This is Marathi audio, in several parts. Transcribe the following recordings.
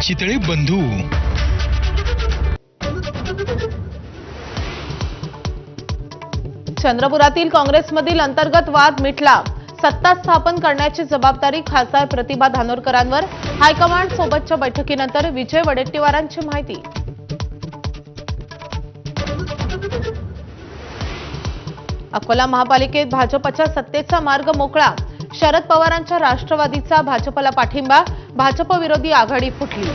चितळे बंधू. चंद्रपुरातील काँग्रेसमधील अंतर्गत वाद मिटला. सत्ता स्थापन करण्याची जबाबदारी खासदार प्रतिभा धानोरकरांवर. हायकमांड सोबतच्या बैठकीनंतर विजय वडेट्टीवारांची माहिती. अकोला महापालिकेत भाजपच्या सत्तेचा मार्ग मोकळा. शरद पवारांच्या राष्ट्रवादीचा भाजपला पाठिंबा. भाजप विरोधी आघाडी फुटली.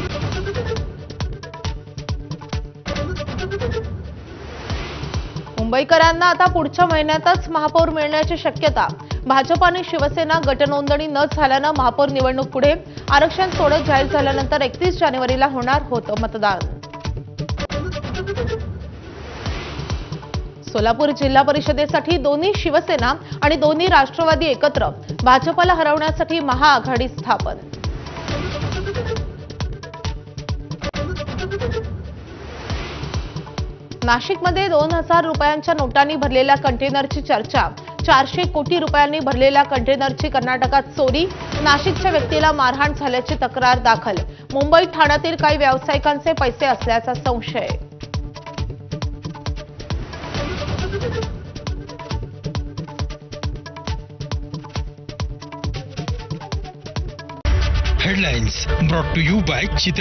मुंबईकरांना आता पुढच्या महिन्यातच महापौर मिळण्याची शक्यता. भाजप आणि शिवसेना गटनोंदणी न झाल्यानं महापौर निवडणूक पुढे. आरक्षण सोडत जाहीर झाल्यानंतर 31 जानेवारीला होणार होतं मतदान. सोलापूर जिल्हा परिषदेसाठी दोन्ही शिवसेना आणि दोन्ही राष्ट्रवादी एकत्र. भाजपला हरवण्यासाठी महाआघाडी स्थापन. नाशिकमध्ये 2000 रुपयांच्या नोटांनी भरलेल्या कंटेनरची चर्चा. 400 कोटी रुपयांनी भरलेल्या कंटेनरची कर्नाटकात चोरी. नाशिकच्या व्यक्तीला मारहाण झाल्याची तक्रार दाखल. मुंबई ठाण्यातील काही व्यावसायिकांचे पैसे असल्याचा संशय. Headlines brought to you by Chitale.